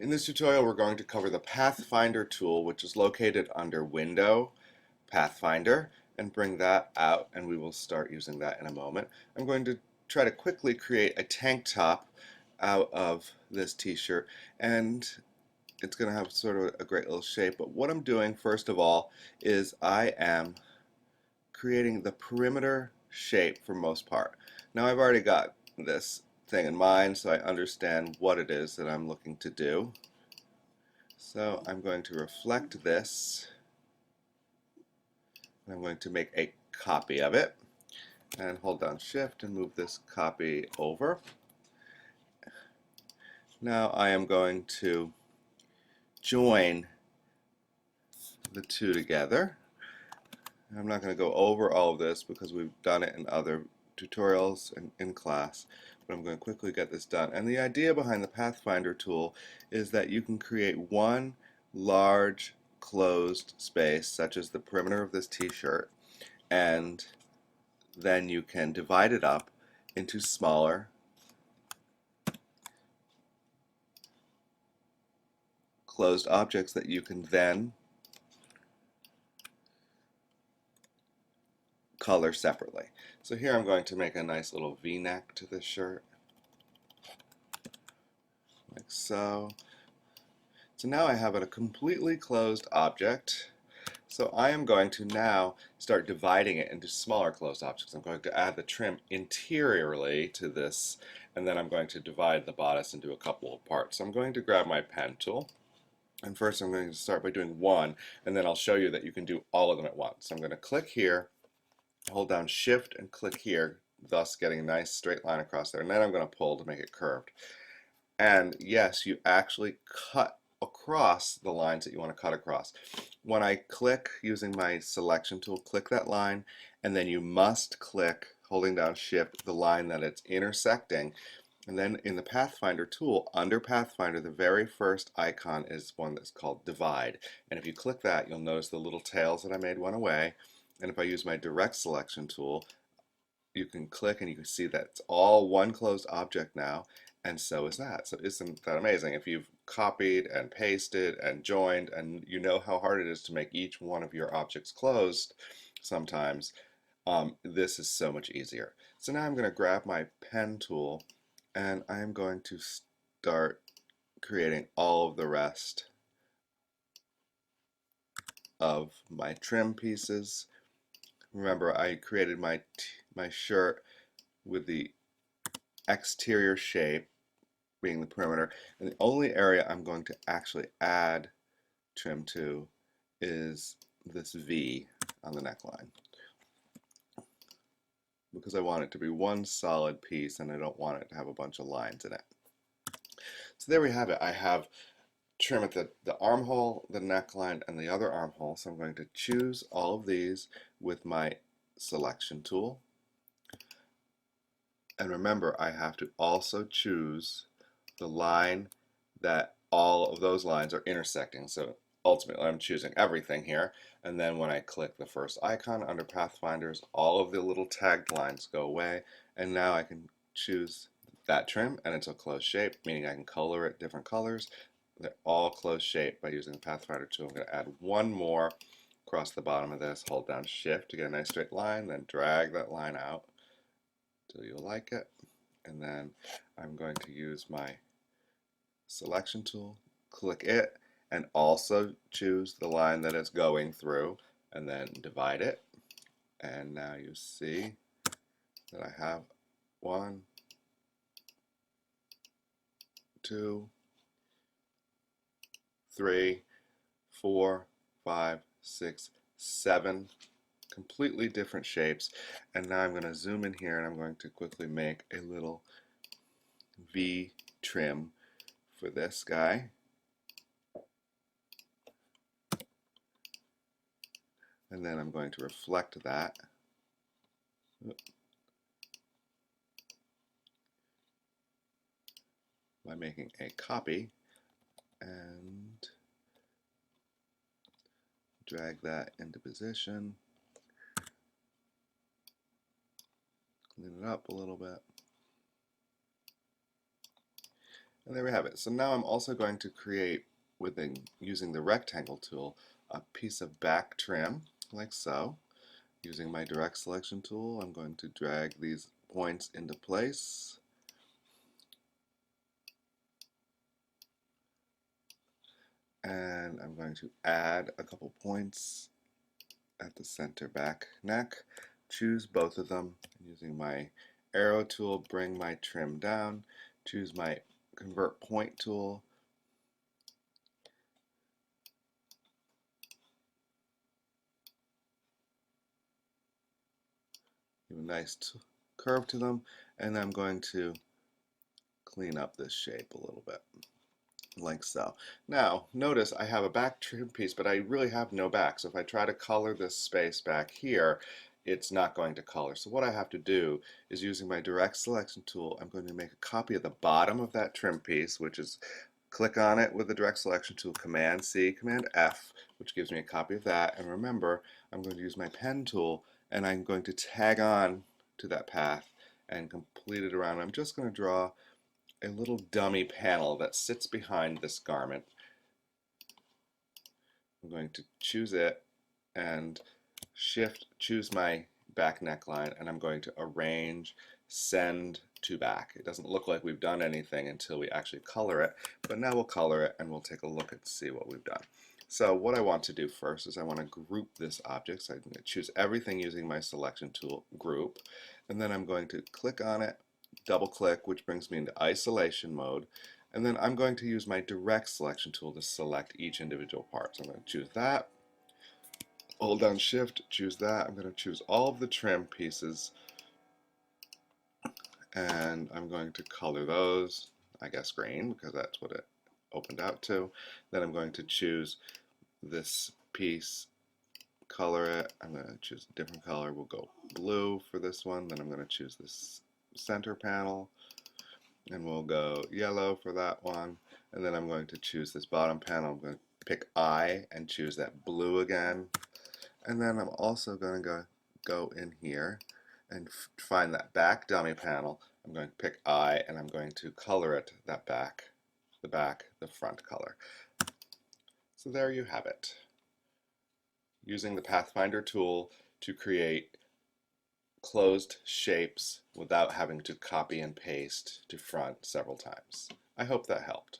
In this tutorial, we're going to cover the Pathfinder tool, which is located under Window, Pathfinder, and bring that out, and we will start using that in a moment. I'm going to try to quickly create a tank top out of this t-shirt, and it's going to have sort of a great little shape. But what I'm doing, first of all, is I am creating the perimeter shape for most part. Now I've already got this thing in mind, so I understand what it is that I'm looking to do. So I'm going to reflect this. I'm going to make a copy of it and hold down Shift and move this copy over. Now I am going to join the two together. I'm not going to go over all of this because we've done it in other tutorials and in class, but I'm going to quickly get this done. And the idea behind the Pathfinder tool is that you can create one large closed space, such as the perimeter of this t-shirt, and then you can divide it up into smaller closed objects that you can then color separately. So here I'm going to make a nice little V-neck to this shirt, like so. So now I have a completely closed object. So I am going to now start dividing it into smaller closed objects. I'm going to add the trim interiorly to this, and then I'm going to divide the bodice into a couple of parts. So I'm going to grab my pen tool, and first I'm going to start by doing one, and then I'll show you that you can do all of them at once. So I'm going to click here, hold down Shift and click here, thus getting a nice straight line across there, and then I'm going to pull to make it curved. And yes, you actually cut across the lines that you want to cut across. When I click using my selection tool, click that line, and then you must click, holding down Shift, the line that it's intersecting. And then in the Pathfinder tool, under Pathfinder, the very first icon is one that's called Divide. And if you click that, you'll notice the little tails that I made went away. And if I use my direct selection tool, you can click and you can see that it's all one closed object now, and so is that. So isn't that amazing? If you've copied and pasted and joined, and you know how hard it is to make each one of your objects closed sometimes, this is so much easier. So now I'm going to grab my pen tool, and I'm going to start creating all of the rest of my trim pieces. Remember, I created my shirt with the exterior shape being the perimeter, and the only area I'm going to actually add trim to is this V on the neckline, because I want it to be one solid piece and I don't want it to have a bunch of lines in it. So there we have it. I have trim at the armhole, the neckline, and the other armhole. So I'm going to choose all of these with my selection tool. And remember, I have to also choose the line that all of those lines are intersecting. So ultimately, I'm choosing everything here. And then when I click the first icon under Pathfinders, all of the little tagged lines go away. And now I can choose that trim, and it's a closed shape, meaning I can color it different colors. They're all closed shape by using the Pathfinder tool. I'm going to add one more across the bottom of this, hold down Shift to get a nice straight line, then drag that line out till you like it. And then I'm going to use my selection tool, click it, and also choose the line that it's going through, and then divide it. And now you see that I have 1, 2, 3, 4, 5, 6, 7 completely different shapes. And now I'm going to zoom in here, and I'm going to quickly make a little V trim for this guy. And then I'm going to reflect that by making a copy and drag that into position, clean it up a little bit, And there we have it. So now I'm also going to create, using the rectangle tool, a piece of back trim, like so. Using my direct selection tool, I'm going to drag these points into place. And I'm going to add a couple points at the center back neck. Choose both of them. Using my arrow tool, bring my trim down. Choose my convert point tool. Give a nice curve to them. And I'm going to clean up this shape a little bit, like so. Now, notice I have a back trim piece, but I really have no back. So if I try to color this space back here, it's not going to color. So what I have to do is, using my direct selection tool, I'm going to make a copy of the bottom of that trim piece, which is click on it with the direct selection tool, Command C, Command F, which gives me a copy of that. And remember, I'm going to use my pen tool, and I'm going to tag on to that path and complete it around. I'm just going to draw a little dummy panel that sits behind this garment. I'm going to choose it and choose my back neckline, and I'm going to arrange, send to back. It doesn't look like we've done anything until we actually color it, but now we'll color it and we'll take a look and see what we've done. So what I want to do first is I want to group this object. So I'm going to choose everything using my selection tool, Group, and then I'm going to click on it, double click, which brings me into isolation mode, and then I'm going to use my direct selection tool to select each individual part. So I'm going to choose that, hold down Shift, choose that. I'm going to choose all of the trim pieces, and I'm going to color those, I guess green, because that's what it opened out to. Then I'm going to choose this piece, color it. I'm going to choose a different color. We'll go blue for this one. Then I'm going to choose this center panel, and we'll go yellow for that one. And then I'm going to choose this bottom panel. I'm going to pick I and choose that blue again. And then I'm also going to go in here and find that back dummy panel. I'm going to pick I, and I'm going to color it, that back, the front color. So there you have it. Using the Pathfinder tool to create closed shapes without having to copy and paste to front several times. I hope that helped.